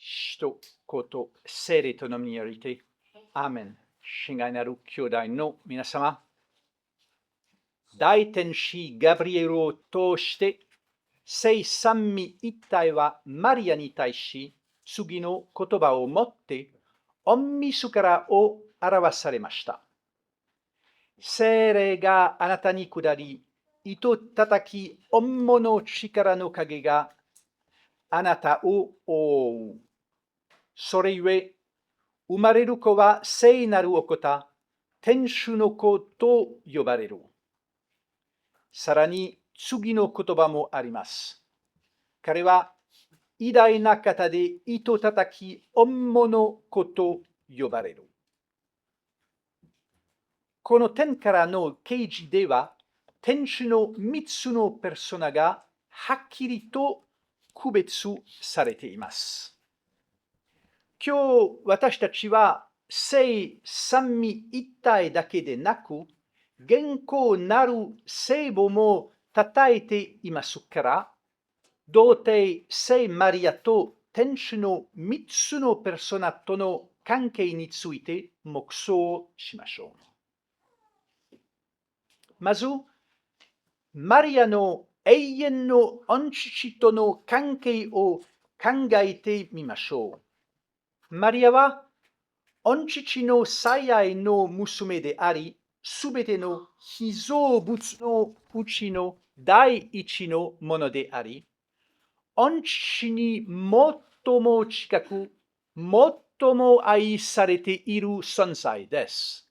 一言、聖霊とのみによりて、アーメン。親愛なる兄弟の皆様、大天使ガブリエルを通して、聖三位一体はマリアに対し、次の言葉をもって、御自らを表されました。聖霊があなたに下り、糸叩き、御の力の影があなたを覆う。それゆえ、生まれる子は聖なるお方、天主の子と呼ばれる。さらに次の言葉もあります。彼は偉大な方で糸叩き、御の子と呼ばれる。この点からの啓示では、天主の3つのペルソナがはっきりと区別されています。今日私たちは聖三位一体だけでなく、現行なる聖母も称えていますから、童貞聖マリアと天主の3つのペルソナとの関係について黙想しましょう。まず、マリアの永遠の御父との関係を考えてみましょう。マリアは御父の最愛の娘であり、すべての被造物のうちの第一のものであり、御父に最も近く、最も愛されている存在です。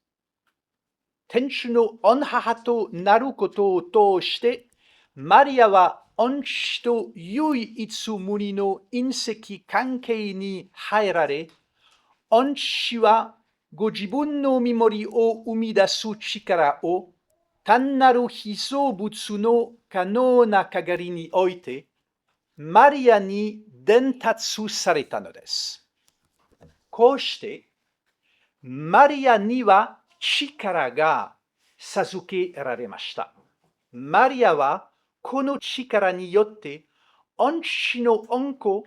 天主の御母となることを通して、マリアは御父と唯一無二の隕石関係に入られ、御父はご自分の身盛りを生み出す力を単なる被造物の可能な限りにおいて、マリアに伝達されたのです。こうして、マリアには力が授けられました。マリアはこの力によって、御父の御子、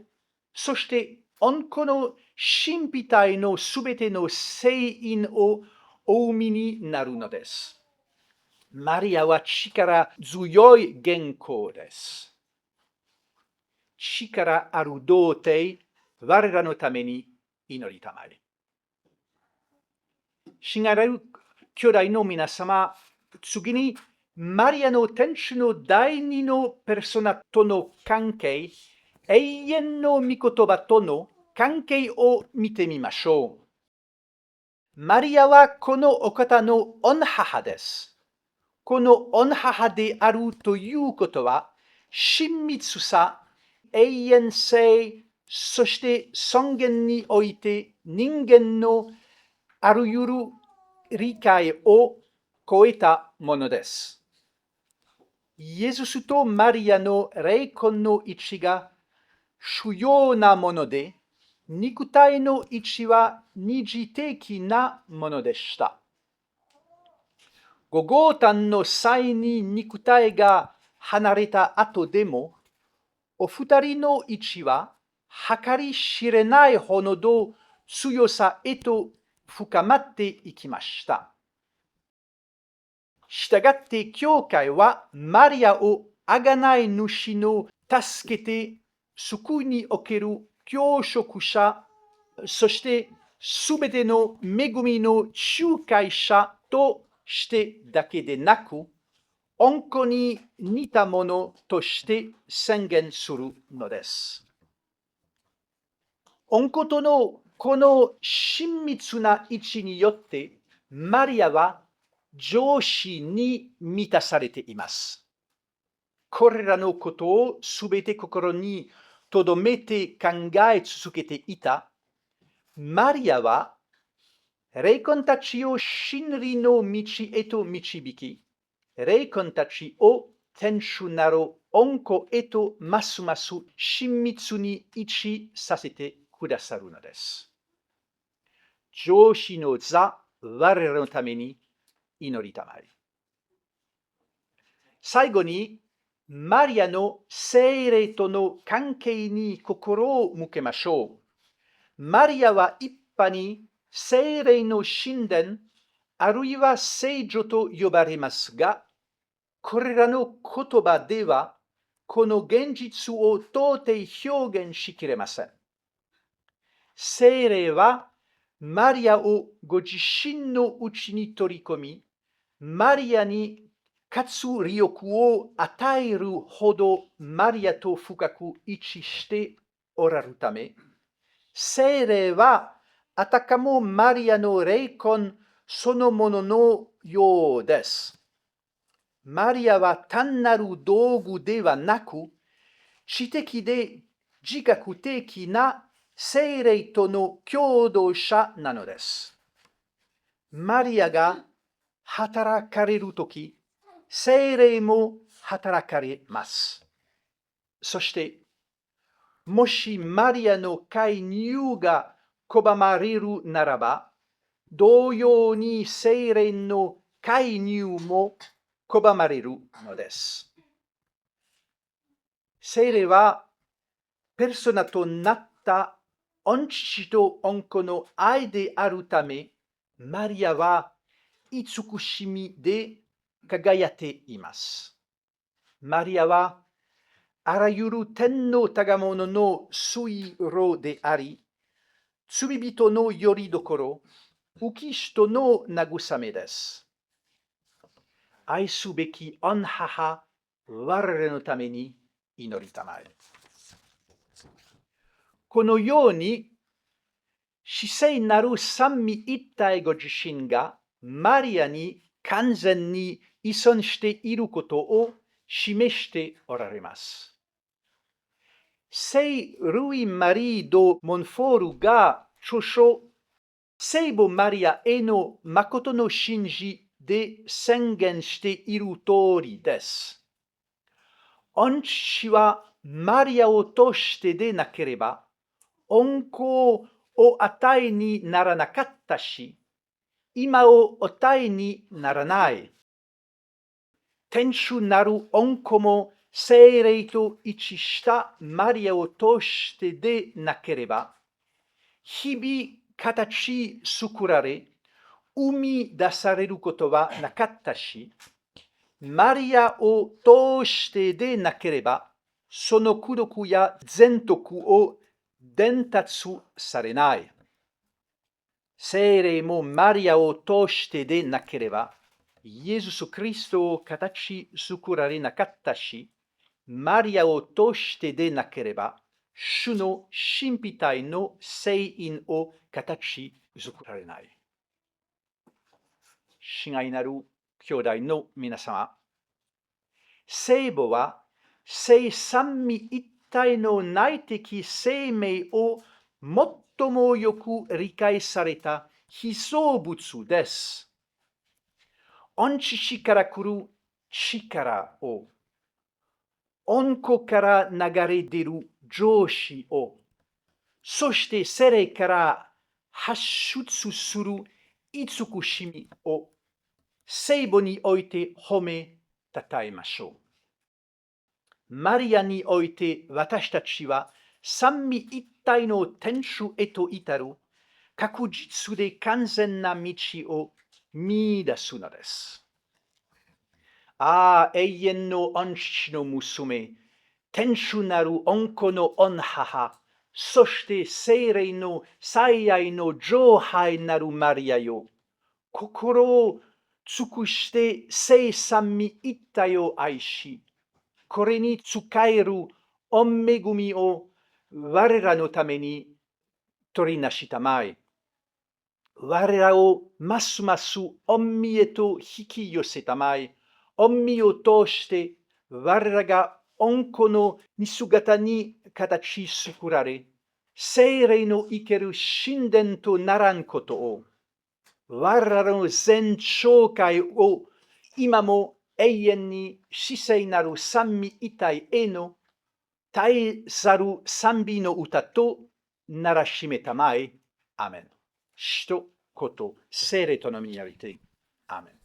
そして御子の神秘体のすべての聖因をお生みになるのです。マリアは力強い元寇です。力ある童貞、我らのために祈りたまえ。親愛なる兄弟の皆様、次にマリアの天主の第二のペルソナとの関係、永遠の御言葉との関係を見てみましょう。マリアはこのお方の御母です。この御母であるということは、親密さ、永遠性、そして尊厳において人間のあるゆる理解を超えたものです。イエズスとマリアの霊魂の位置が主要なもので、肉体の位置は二次的なものでした。ご降誕の際に肉体が離れた後でも、お二人の位置は計り知れないほど強さへと深まっていきました。したがって教会はマリアを贖い主の助けて救いにおける教職者、そしてすべての恵みの仲介者としてだけでなく、御子に似たものとして宣言するのです。御子とのこの親密な位置によって、マリアは上司に満たされています。これらのことをすべて心に留めて考え続けていたマリアは、霊魂たちを真理の道へと導き、霊魂たちを天主なる御子へとますます親密に位置させてくださるのです。上司の座、我らのために祈りたまえ。最後に、マリアの聖霊との関係に心を向けましょう。マリアは一派に聖霊の神殿、あるいは聖女と呼ばれますが、これらの言葉では、この現実を到底表現しきれません。聖霊はマリアをご自身のうちに取り込み、マリアに活力を与えるほどマリアと深く一致しておられるため、聖霊はあたかもマリアの霊魂そのもののようです。マリアは単なる道具ではなく、知的で自覚的な聖霊との共同者なのです。マリアが働かれるとき、聖霊も働かれます。そして、もしマリアの介入が拒まれるならば、同様に聖霊の介入も拒まれるのです。聖霊はペルソナとなった御父と御子の愛であるため、マリアは慈しみで輝いています。マリアはあらゆる天の賜物の水路であり、罪人のよりどころ、浮き人の慰めです。愛すべき御母、我々のために祈りたまえ。このように、至聖なる三位一体ご自身がマリアに完全に依存していることを示しておられます。聖ルイ・マリー・ド・モンフォールが著書聖母マリアへの誠の信じで宣言している通りです。御父はマリアを通してでなければ、恩子を与えにならなかったし、今を与えにならない。天主なる恩子も聖霊と一致したマリアを通してでなければ、日々形作られ、生み出されることはなかったし、マリアを通してでなければ、その功徳や全徳を伝達されない。聖霊もマリアを通してでなければ、イエス・キリストを形作られなかったし、マリアを通してでなければ、主の神秘体の聖因を形作られない。親愛なる兄弟の皆様、聖母は聖三位一体の内的生命を最もよく理解された被造物です。御父から来る力を、御子から流れ出る上司を、そして聖霊から発出する慈しみを、聖母において褒めたたえましょう。マリアにおいて私たちは三位一体の天主へと至る確実で完全な道を見出すのです。ああ、永遠の御父の娘、天主なる御子の御母、そして聖霊の最愛の上杯なるマリアよ、心を尽くして聖三位一体を愛し、これに仕える御恵みを我らのために取りなしたまえ。我らをますます御身へと引き寄せたまえ。御身を通して我らが御子の似姿に形作られ、聖霊の生ける神殿とならんことを、我らの全教会を今も永遠に至聖なる三位一体への絶えざる賛美の歌とならしめたまえ。アメン。使徒こと聖霊とのみにありて。アメン。